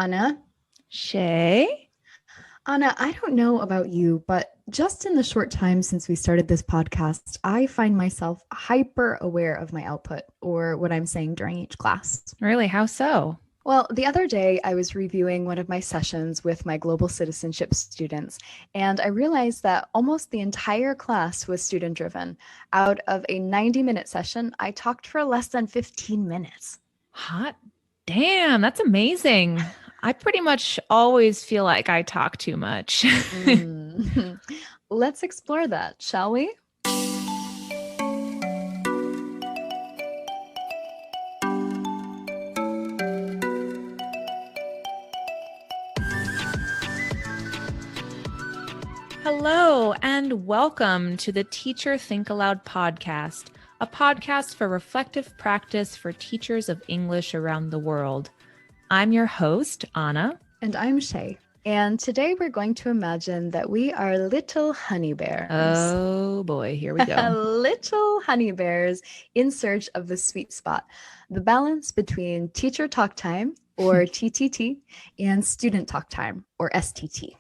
Anna, Shay? Anna, I don't know about you, but just in the short time since we started this podcast, I find myself hyper aware of my output or what I'm saying during each class. Really? How so? Well, the other day I was reviewing one of my sessions with my global citizenship students, and I realized that almost the entire class was student driven. Out of a 90-minute session, I talked for less than 15 minutes. Hot damn, that's amazing. I pretty much always feel like I talk too much. Mm. Let's explore that, shall we? Hello, and welcome to the Teacher Think-Aloud podcast, a podcast for reflective practice for teachers of English around the world. I'm your host, Anna. And I'm Shay. And today we're going to imagine that we are little honey bears. Oh boy, here we go. Little honey bears in search of the sweet spot, the balance between teacher talk time, or TTT, and student talk time, or STT.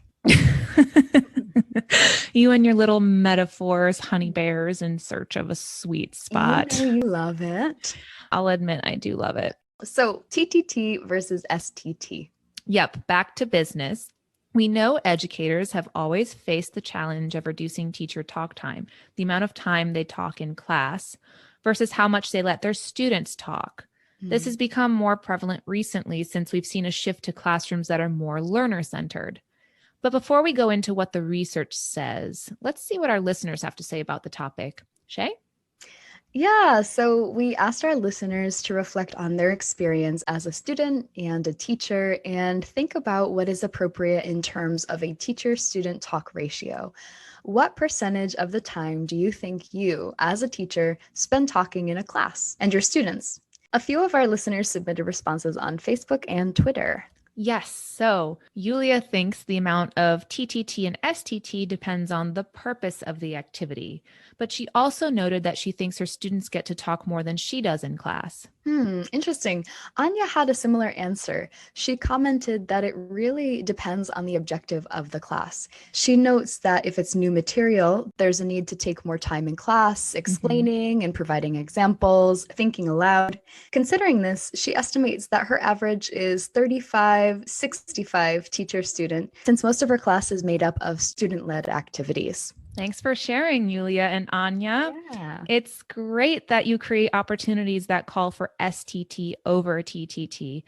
You and your little metaphors, honey bears in search of a sweet spot. You know you love it. I'll admit I do love it. So TTT versus STT. Yep, back to business. We know educators have always faced the challenge of reducing teacher talk time, the amount of time they talk in class, versus how much they let their students talk. This has become more prevalent recently since we've seen a shift to classrooms that are more learner-centered. But before we go into what the research says, let's see what our listeners have to say about the topic. Shay? Yeah, so we asked our listeners to reflect on their experience as a student and a teacher and think about what is appropriate in terms of a teacher-student talk ratio. What percentage of the time do you think you, as a teacher, spend talking in a class and your students? A few of our listeners submitted responses on Facebook and Twitter. Yes. So Yulia thinks the amount of TTT and STT depends on the purpose of the activity, but she also noted that she thinks her students get to talk more than she does in class. Interesting. Anya had a similar answer. She commented that it really depends on the objective of the class. She notes that if it's new material, there's a need to take more time in class, explaining and providing examples, thinking aloud. Considering this, she estimates that her average is 35-65 teacher-student, since most of her class is made up of student-led activities. Thanks for sharing, Yulia and Anya. Yeah. It's great that you create opportunities that call for STT over TTT.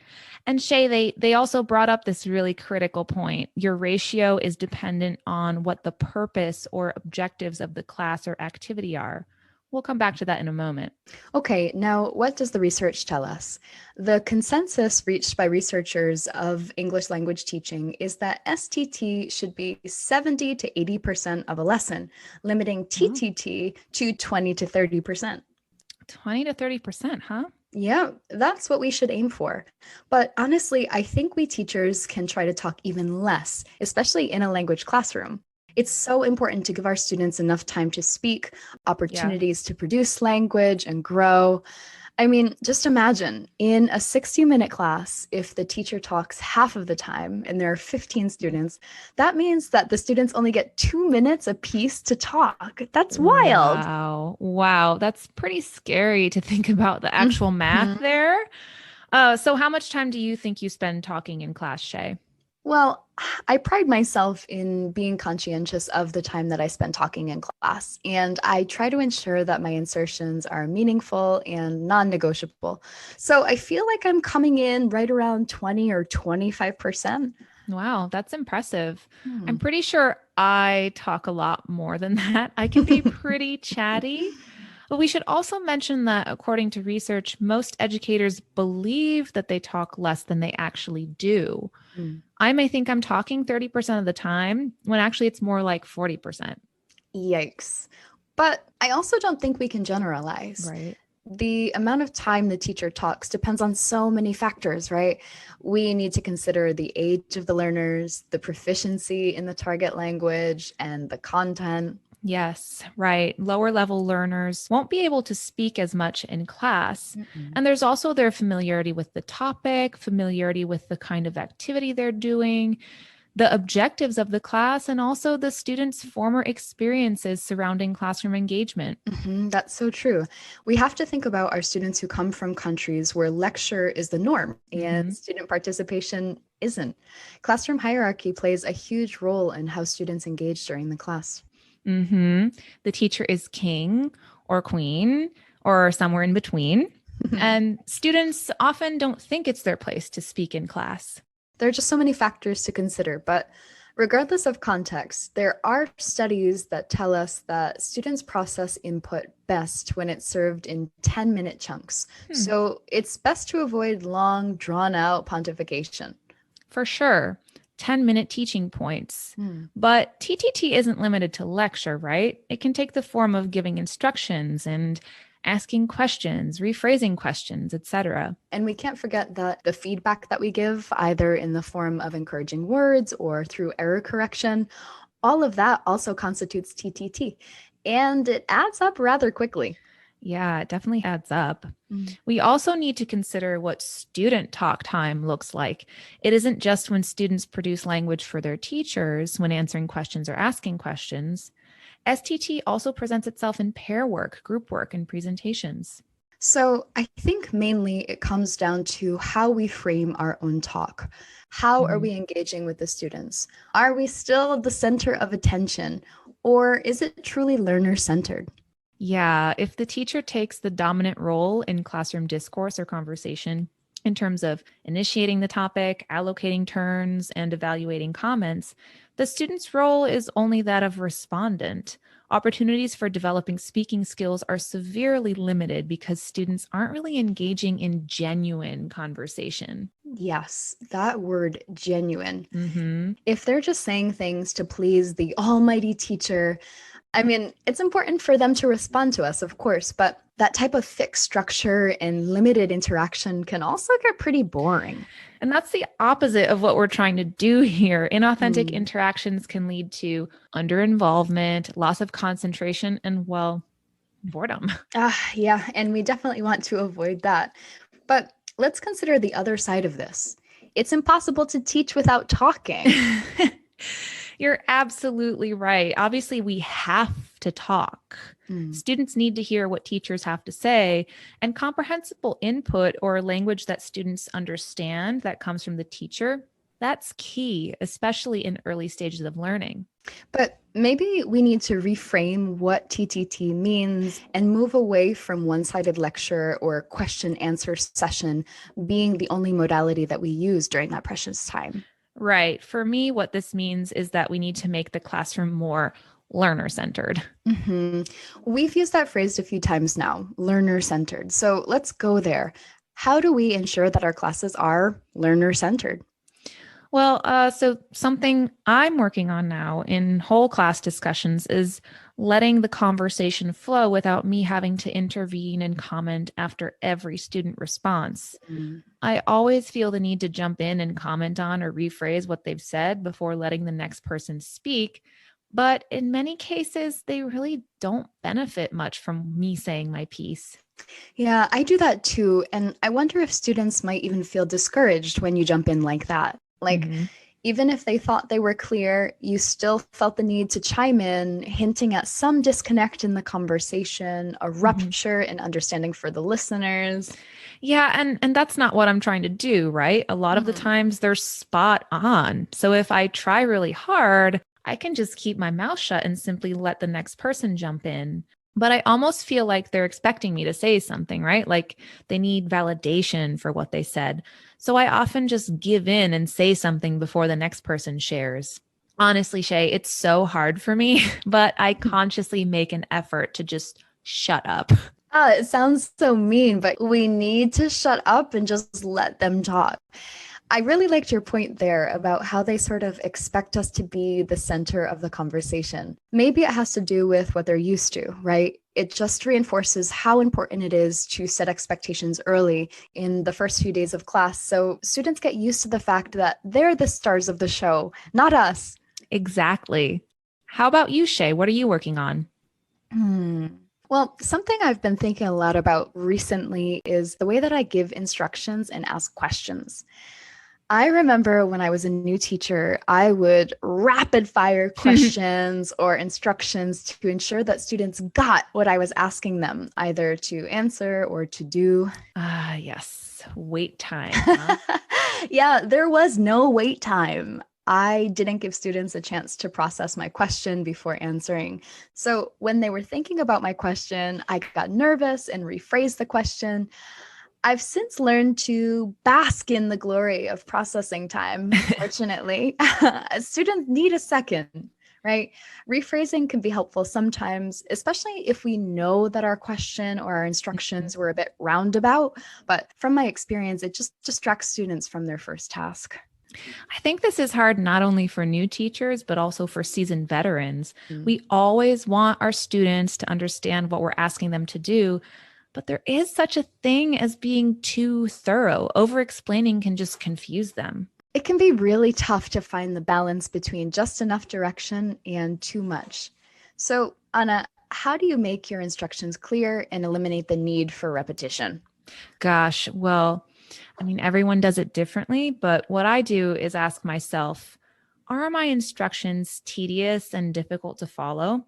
And Shay, they also brought up this really critical point. Your ratio is dependent on what the purpose or objectives of the class or activity are. We'll come back to that in a moment. Okay, now what does the research tell us? The consensus reached by researchers of English language teaching is that STT should be 70 to 80% of a lesson, limiting TTT to 20 to 30%. 20 to 30%, huh? Yeah, that's what we should aim for. But honestly, I think we teachers can try to talk even less, especially in a language classroom. It's so important to give our students enough time to speak, opportunities to produce language and grow. I mean, just imagine in a 60-minute class, if the teacher talks half of the time and there are 15 students, that means that the students only get 2 minutes apiece to talk. That's wild. Wow. That's pretty scary to think about the actual math there. So how much time do you think you spend talking in class, Shay? Well, I pride myself in being conscientious of the time that I spend talking in class, and I try to ensure that my insertions are meaningful and non-negotiable. So I feel like I'm coming in right around 20 or 25%. Wow, that's impressive. I'm pretty sure I talk a lot more than that. I can be pretty chatty. But we should also mention that according to research, most educators believe that they talk less than they actually do. I may think I'm talking 30% of the time when actually it's more like 40%. Yikes. But I also don't think we can generalize. Right. The amount of time the teacher talks depends on so many factors, right? We need to consider the age of the learners, the proficiency in the target language, and the content. Yes, right. Lower level learners won't be able to speak as much in class. Mm-mm. And there's also their familiarity with the topic, familiarity with the kind of activity they're doing, the objectives of the class, and also the students' former experiences surrounding classroom engagement. That's so true. We have to think about our students who come from countries where lecture is the norm and Mhm. student participation isn't. Classroom hierarchy plays a huge role in how students engage during the class. hmm The teacher is king or queen or somewhere in between. And students often don't think it's their place to speak in class. There are just so many factors to consider, but regardless of context, there are studies that tell us that students process input best when it's served in 10-minute chunks. Hmm, So it's best to avoid long, drawn out pontification. for sure. 10-minute teaching points. Hmm. But TTT isn't limited to lecture, right? It can take the form of giving instructions and asking questions, rephrasing questions, etc. And we can't forget that the feedback that we give, either in the form of encouraging words or through error correction, all of that also constitutes TTT. And it adds up rather quickly. Yeah, it definitely adds up. Mm. We also need to consider what student talk time looks like. It isn't just when students produce language for their teachers when answering questions or asking questions. STT also presents itself in pair work, group work, and presentations. So I think mainly it comes down to how we frame our own talk. How are Mhm. we engaging with the students? Are we still the center of attention, or is it truly learner centered? Yeah, if the teacher takes the dominant role in classroom discourse or conversation in terms of initiating the topic, allocating turns, and evaluating comments, the student's role is only that of respondent. Opportunities for developing speaking skills are severely limited because students aren't really engaging in genuine conversation. Yes, that word genuine. Mhm. If they're just saying things to please the almighty teacher, I mean, it's important for them to respond to us, of course, but that type of fixed structure and limited interaction can also get pretty boring. And that's the opposite of what we're trying to do here. Inauthentic Mm. interactions can lead to underinvolvement, loss of concentration, and, well, boredom. Yeah, and we definitely want to avoid that. But let's consider the other side of this. It's impossible to teach without talking. You're absolutely right. Obviously, we have to talk. Mm. Students need to hear what teachers have to say, and comprehensible input or language that students understand that comes from the teacher. That's key, especially in early stages of learning. But maybe we need to reframe what TTT means and move away from one sided lecture or question answer session being the only modality that we use during that precious time. Right. For me, what this means is that we need to make the classroom more learner centered. hmm We've used that phrase a few times now, learner centered. So let's go there. How do we ensure that our classes are learner centered? So something I'm working on now in whole class discussions is letting the conversation flow without me having to intervene and comment after every student response. I always feel the need to jump in and comment on or rephrase what they've said before letting the next person speak. But in many cases, they really don't benefit much from me saying my piece. Yeah, I do that too. And I wonder if students might even feel discouraged when you jump in like that. Like, Mhm. even if they thought they were clear, you still felt the need to chime in, hinting at some disconnect in the conversation, a Mhm. rupture in understanding for the listeners. Yeah, and that's not what I'm trying to do, right? A lot of the Mhm. times they're spot on. So if I try really hard, I can just keep my mouth shut and simply let the next person jump in. But I almost feel like they're expecting me to say something, right? Like they need validation for what they said. So I often just give in and say something before the next person shares. Honestly, Shay, it's so hard for me, but I consciously make an effort to just shut up. It sounds so mean, but we need to shut up and just let them talk. I really liked your point there about how they sort of expect us to be the center of the conversation. Maybe it has to do with what they're used to, right? It just reinforces how important it is to set expectations early in the first few days of class. So students get used to the fact that they're the stars of the show, not us. Exactly. How about you, Shay? What are you working on? Hmm. Well, something I've been thinking a lot about recently is the way that I give instructions and ask questions. I remember when I was a new teacher, I would rapid fire questions or instructions to ensure that students got what I was asking them, either to answer or to do. Ah, yes. Wait time, huh? Yeah, there was no wait time. I didn't give students a chance to process my question before answering. So when they were thinking about my question, I got nervous and rephrased the question. I've since learned to bask in the glory of processing time, fortunately. Students need a second, right? Rephrasing can be helpful sometimes, especially if we know that our question or our instructions were a bit roundabout. But from my experience, it just distracts students from their first task. I think this is hard not only for new teachers, but also for seasoned veterans. Mm. We always want our students to understand what we're asking them to do, but there is such a thing as being too thorough. Over explaining can just confuse them. It can be really tough to find the balance between just enough direction and too much. So, Anna, how do you make your instructions clear and eliminate the need for repetition? Gosh, well, I mean, everyone does it differently, but what I do is ask myself, are my instructions tedious and difficult to follow?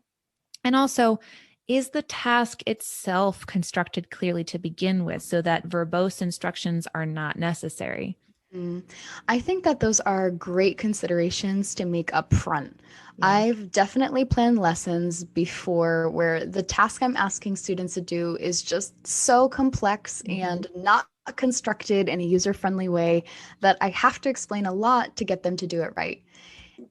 And also, is the task itself constructed clearly to begin with so that verbose instructions are not necessary? Mm, I think that those are great considerations to make up front. Yeah. I've definitely planned lessons before where the task I'm asking students to do is just so complex Mhm. and not constructed in a user friendly way that I have to explain a lot to get them to do it right.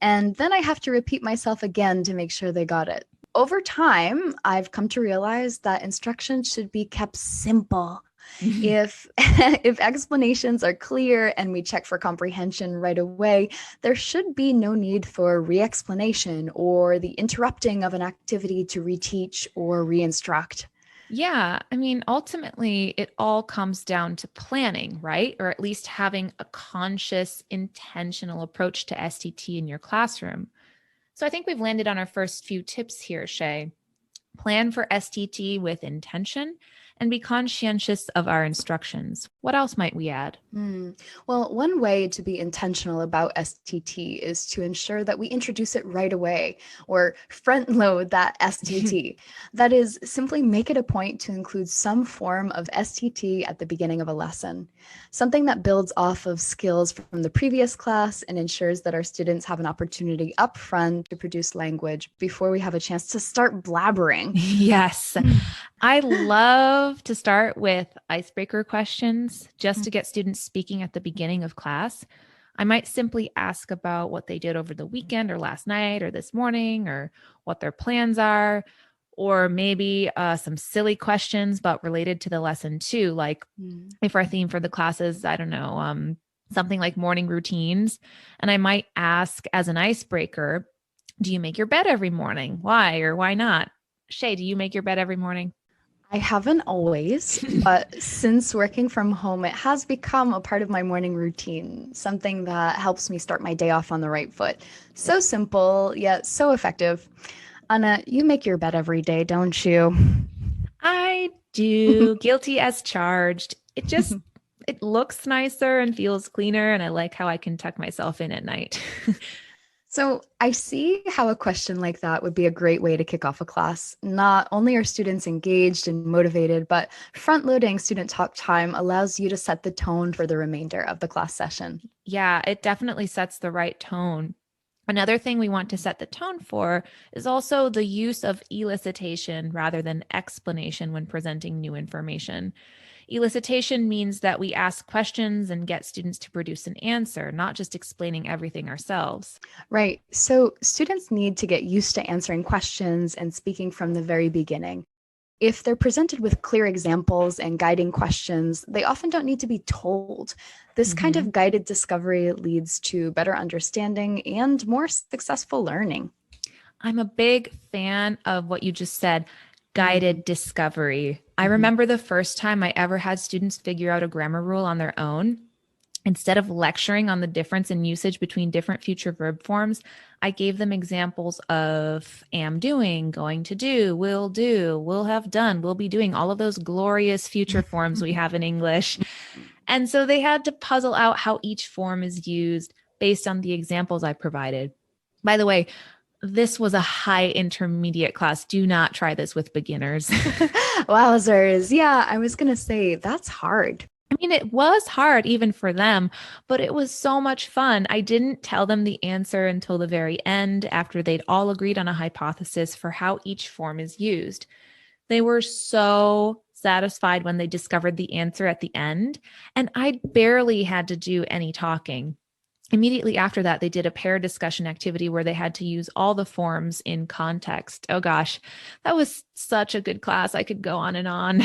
And then I have to repeat myself again to make sure they got it. Over time, I've come to realize that instructions should be kept simple. If if explanations are clear and we check for comprehension right away, there should be no need for re-explanation or the interrupting of an activity to reteach or re-instruct. Yeah, I mean, ultimately, it all comes down to planning, right? Or at least having a conscious, intentional approach to STT in your classroom. So I think we've landed on our first few tips here, Shay. Plan for STT with intention and be conscientious of our instructions. What else might we add? Hmm. Well, one way to be intentional about STT is to ensure that we introduce it right away or front load that STT. That is, simply make it a point to include some form of STT at the beginning of a lesson, something that builds off of skills from the previous class and ensures that our students have an opportunity up front to produce language before we have a chance to start blabbering. Yes. I love to start with icebreaker questions just to get students speaking at the beginning of class. I might simply ask about what they did over the weekend or last night or this morning or what their plans are, or maybe some silly questions, but related to the lesson too. Like Mm. if our theme for the class is, I don't know, something like morning routines. And I might ask as an icebreaker, do you make your bed every morning? Why or why not? Shay, do you make your bed every morning? I haven't always, but since working from home, it has become a part of my morning routine, something that helps me start my day off on the right foot. So simple, yet so effective. Anna, you make your bed every day, don't you? I do. Guilty as charged. It looks nicer and feels cleaner, and I like how I can tuck myself in at night. So, I see how a question like that would be a great way to kick off a class. Not only are students engaged and motivated, but front loading student talk time allows you to set the tone for the remainder of the class session. Yeah, it definitely sets the right tone. Another thing we want to set the tone for is also the use of elicitation rather than explanation when presenting new information. Elicitation means that we ask questions and get students to produce an answer, not just explaining everything ourselves. Right. So students need to get used to answering questions and speaking from the very beginning. If they're presented with clear examples and guiding questions, they often don't need to be told. This kind Mhm. of guided discovery leads to better understanding and more successful learning. I'm a big fan of what you just said, Mm. guided discovery. I Mhm. remember the first time I ever had students figure out a grammar rule on their own. Instead of lecturing on the difference in usage between different future verb forms, I gave them examples of am doing, going to do, will have done, will be doing, all of those glorious future forms we have in English. And so they had to puzzle out how each form is used based on the examples I provided. By the way, this was a high intermediate class. Do not try this with beginners. Wowzers. Yeah, I was going to say that's hard. I mean, it was hard even for them, but it was so much fun. I didn't tell them the answer until the very end, after they'd all agreed on a hypothesis for how each form is used. They were so satisfied when they discovered the answer at the end, and I barely had to do any talking. Immediately after that, they did a pair discussion activity where they had to use all the forms in context. Oh gosh, that was such a good class. I could go on and on.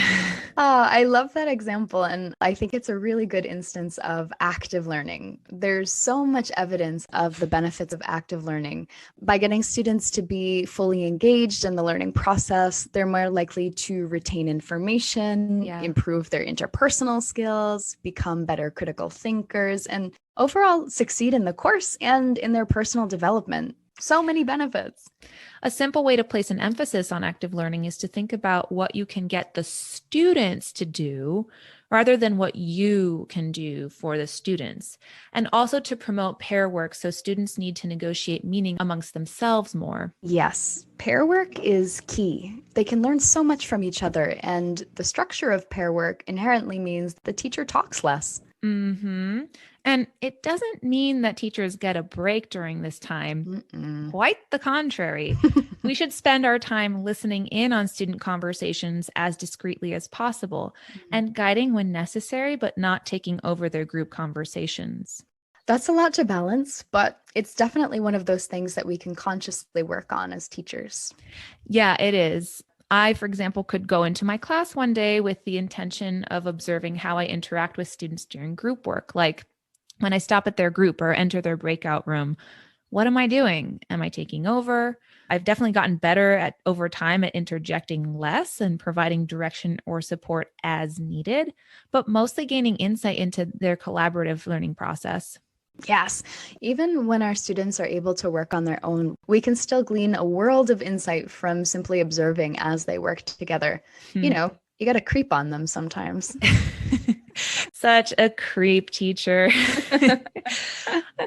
I love that example. And I think it's a really good instance of active learning. There's so much evidence of the benefits of active learning. By getting students to be fully engaged in the learning process, they're more likely to retain information, improve their interpersonal skills, become better critical thinkers, and overall succeed in the course and in their personal development. So many benefits. A simple way to place an emphasis on active learning is to think about what you can get the students to do rather than what you can do for the students, and also to promote pair work so students need to negotiate meaning amongst themselves more. Yes, pair work is key. They can learn so much from each other, and the structure of pair work inherently means the teacher talks less. Mm-hmm. And it doesn't mean that teachers get a break during this time. Quite the contrary. We should spend our time listening in on student conversations as discreetly as possible and guiding when necessary, but not taking over their group conversations. That's a lot to balance, but it's definitely one of those things that we can consciously work on as teachers. Yeah, it is. I, for example, could go into my class one day with the intention of observing how I interact with students during group work, like when I stop at their group or enter their breakout room. What am I doing? Am I taking over? I've definitely gotten better over time at interjecting less and providing direction or support as needed, but mostly gaining insight into their collaborative learning process. Yes, even when our students are able to work on their own, we can still glean a world of insight from simply observing as they work together. You know, you got to creep on them sometimes. Such a creep, teacher.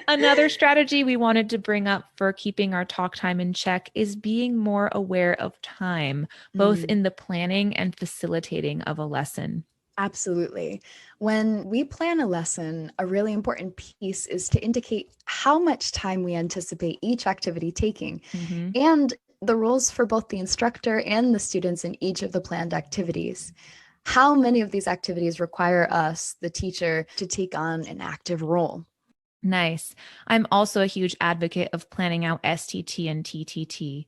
Another strategy we wanted to bring up for keeping our talk time in check is being more aware of time, both in the planning and facilitating of a lesson. Absolutely. When we plan a lesson, a really important piece is to indicate how much time we anticipate each activity taking and the roles for both the instructor and the students in each of the planned activities. How many of these activities require us, the teacher, to take on an active role? Nice. I'm also a huge advocate of planning out STT and TTT.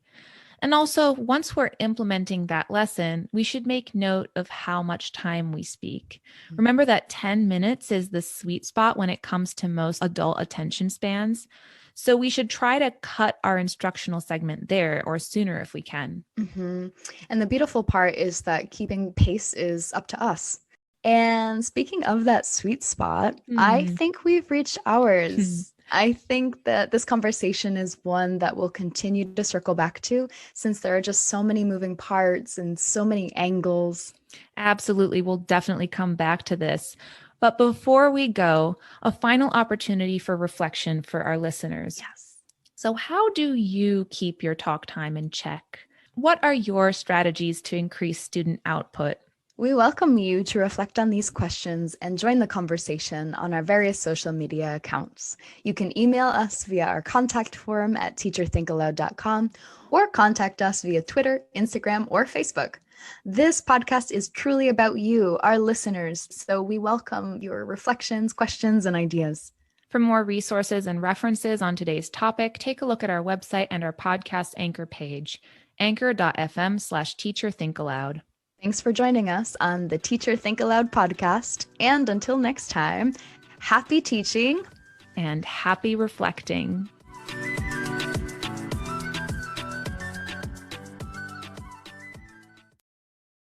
And also, once we're implementing that lesson, we should make note of how much time we speak. Remember that 10 minutes is the sweet spot when it comes to most adult attention spans. So we should try to cut our instructional segment there or sooner if we can. And the beautiful part is that keeping pace is up to us. And speaking of that sweet spot, I think we've reached ours. I think that this conversation is one that we'll continue to circle back to since there are just so many moving parts and so many angles. Absolutely. We'll definitely come back to this. But before we go, a final opportunity for reflection for our listeners. Yes. So how do you keep your talk time in check? What are your strategies to increase student output? We welcome you to reflect on these questions and join the conversation on our various social media accounts. You can email us via our contact form at teacherthinkaloud.com or contact us via Twitter, Instagram, or Facebook. This podcast is truly about you, our listeners, so we welcome your reflections, questions, and ideas. For more resources and references on today's topic, take a look at our website and our podcast anchor page, anchor.fm/teacherthinkaloud. Thanks for joining us on the Teacher Think Aloud podcast. And until next time, happy teaching and happy reflecting.